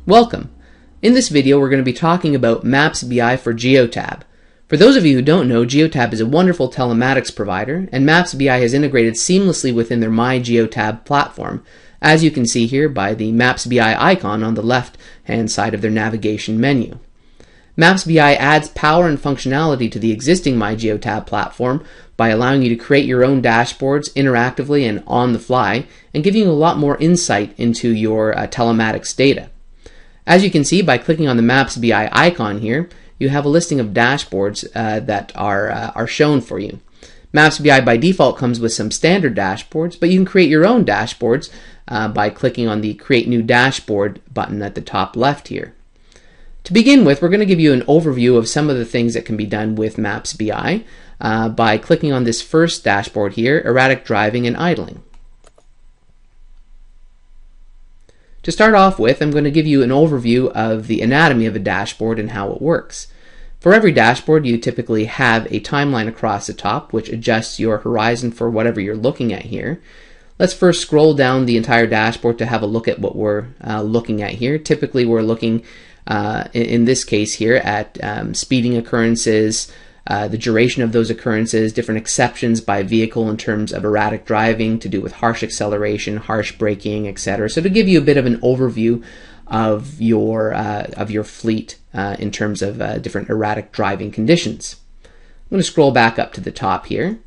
Welcome. In this video we're going to be talking about Maps BI for Geotab. For those of you who don't know, Geotab is a wonderful telematics provider, and Maps BI has integrated seamlessly within their myGeotab platform, as you can see here by the Maps BI icon on the left hand side of their navigation menu. Maps BI adds power and functionality to the existing myGeotab platform by allowing you to create your own dashboards interactively and on the fly, and giving you a lot more insight into your telematics data. As you can see by clicking on the Maps BI icon here, you have a listing of dashboards that are shown for you. Maps BI by default comes with some standard dashboards, but you can create your own dashboards by clicking on the Create New Dashboard button at the top left here. To begin with, we're going to give you an overview of some of the things that can be done with Maps BI by clicking on this first dashboard here, Erratic Driving and Idling. To start off with, I'm going to give you an overview of the anatomy of a dashboard and how it works. For every dashboard, you typically have a timeline across the top which adjusts your horizon for whatever you're looking at here. Let's first scroll down the entire dashboard to have a look at what we're looking at here. Typically we're looking, in this case here, at speeding occurrences, the duration of those occurrences, different exceptions by vehicle in terms of erratic driving to do with harsh acceleration, harsh braking, etc. So to give you a bit of an overview of your fleet in terms of different erratic driving conditions. I'm going to scroll back up to the top here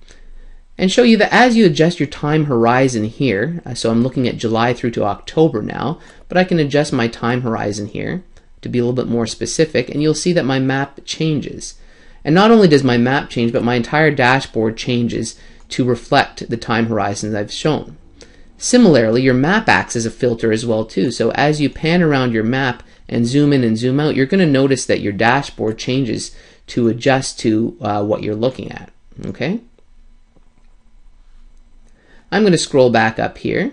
and show you that as you adjust your time horizon here, so I'm looking at July through to October now, but I can adjust my time horizon here to be a little bit more specific, and you'll see that my map changes. And not only does my map change, but my entire dashboard changes to reflect the time horizons I've shown. Similarly, your map acts as a filter as well too. So as you pan around your map and zoom in and zoom out, you're going to notice that your dashboard changes to adjust to what you're looking at. Okay? I'm going to scroll back up here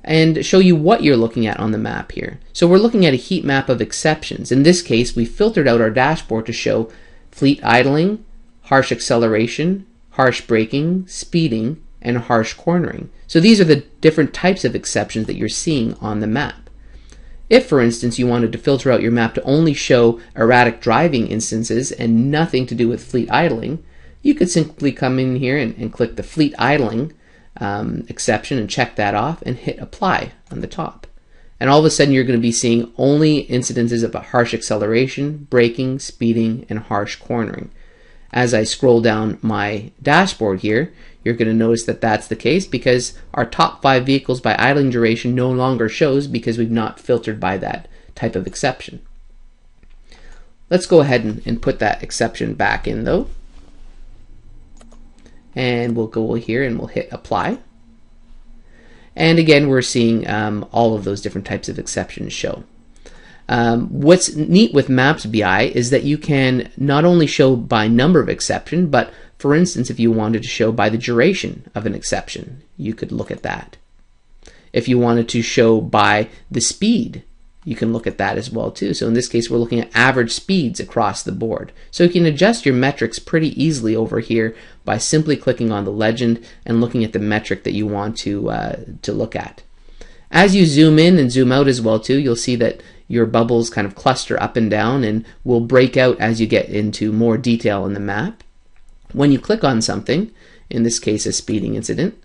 and show you what you're looking at on the map here. So we're looking at a heat map of exceptions. In this case, we filtered out our dashboard to show fleet idling, harsh acceleration, harsh braking, speeding, and harsh cornering. So these are the different types of exceptions that you're seeing on the map. If, for instance, you wanted to filter out your map to only show erratic driving instances and nothing to do with fleet idling, you could simply come in here and click the fleet idling exception and check that off and hit apply on the top. And all of a sudden you're going to be seeing only incidences of harsh acceleration, braking, speeding, and harsh cornering. As I scroll down my dashboard here, you're going to notice that that's the case because our top 5 vehicles by idling duration no longer shows because we've not filtered by that type of exception. Let's go ahead and put that exception back in though. And we'll go here and we'll hit apply. And again, we're seeing all of those different types of exceptions show. What's neat with Maps BI is that you can not only show by number of exception, but for instance, if you wanted to show by the duration of an exception, you could look at that. If you wanted to show by the speed, you can look at that as well too. So in this case, we're looking at average speeds across the board. So you can adjust your metrics pretty easily over here by simply clicking on the legend and looking at the metric that you want to look at. As you zoom in and zoom out as well too, you'll see that your bubbles kind of cluster up and down and will break out as you get into more detail in the map. When you click on something, in this case a speeding incident,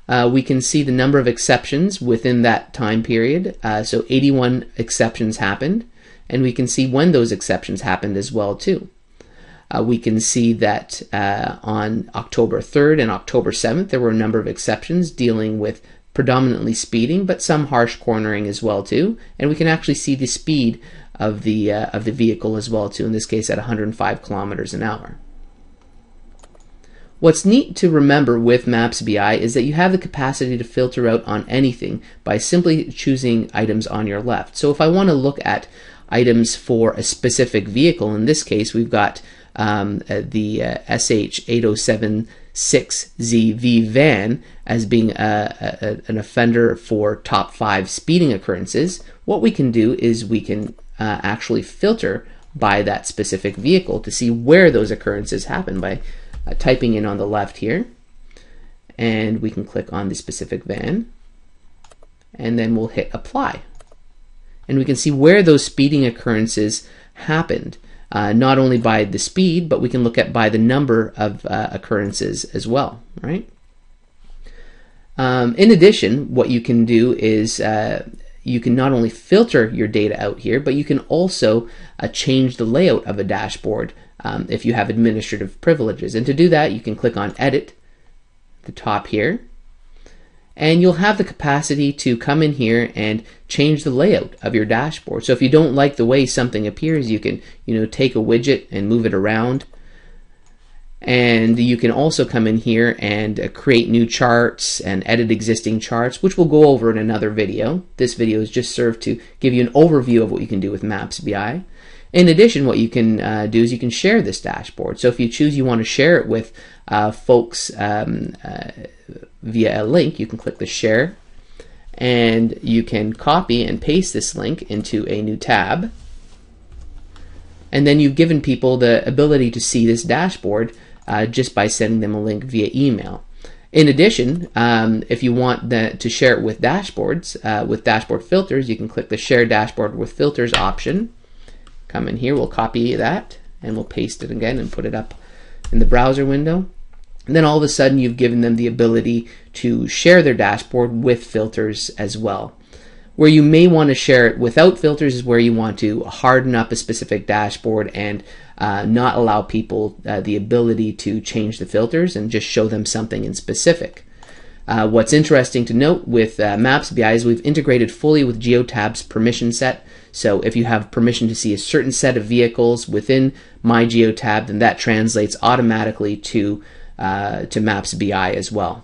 we can see the number of exceptions within that time period. So 81 exceptions happened, and we can see when those exceptions happened as well too. We can see that on October 3rd and October 7th there were a number of exceptions dealing with predominantly speeding, but some harsh cornering as well too. And we can actually see the speed of the vehicle as well too, in this case at 105 kilometers an hour. What's neat to remember with Maps BI is that you have the capacity to filter out on anything by simply choosing items on your left. So if I want to look at items for a specific vehicle, in this case we've got the SH8076ZV van as being an offender for top 5 speeding occurrences, what we can do is we can actually filter by that specific vehicle to see where those occurrences happen by typing in on the left here, and we can click on the specific van, and then we'll hit apply. And we can see where those speeding occurrences happened, not only by the speed, but we can look at by the number of occurrences as well, right? In addition, what you can do is you can not only filter your data out here, but you can also change the layout of a dashboard if you have administrative privileges. And to do that, you can click on Edit at the top here, and you'll have the capacity to come in here and change the layout of your dashboard. So if you don't like the way something appears, you can take a widget and move it around. And you can also come in here and create new charts and edit existing charts, which we'll go over in another video. This video is just served to give you an overview of what you can do with Maps BI. In addition, what you can do is you can share this dashboard. So if you choose you want to share it with folks via a link, you can click the share, and you can copy and paste this link into a new tab. And then you've given people the ability to see this dashboard just by sending them a link via email. In addition, if you want to share it with dashboards, with dashboard filters, you can click the Share Dashboard with Filters option. Come in here, we'll copy that, and we'll paste it again and put it up in the browser window. And then all of a sudden, you've given them the ability to share their dashboard with filters as well. Where you may want to share it without filters is where you want to harden up a specific dashboard and not allow people the ability to change the filters and just show them something in specific. What's interesting to note with Maps BI is we've integrated fully with Geotab's permission set. So if you have permission to see a certain set of vehicles within myGeotab, then that translates automatically to Maps BI as well.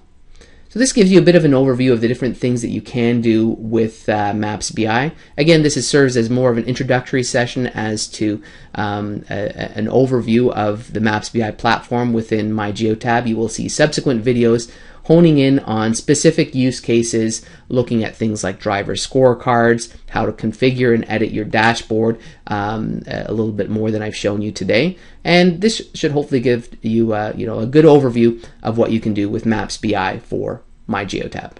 So this gives you a bit of an overview of the different things that you can do with Maps BI. Again, this serves as more of an introductory session as to an overview of the Maps BI platform within myGeotab. You will see subsequent videos honing in on specific use cases, looking at things like driver scorecards, how to configure and edit your dashboard a little bit more than I've shown you today. And this should hopefully give you a good overview of what you can do with Maps BI for myGeotab.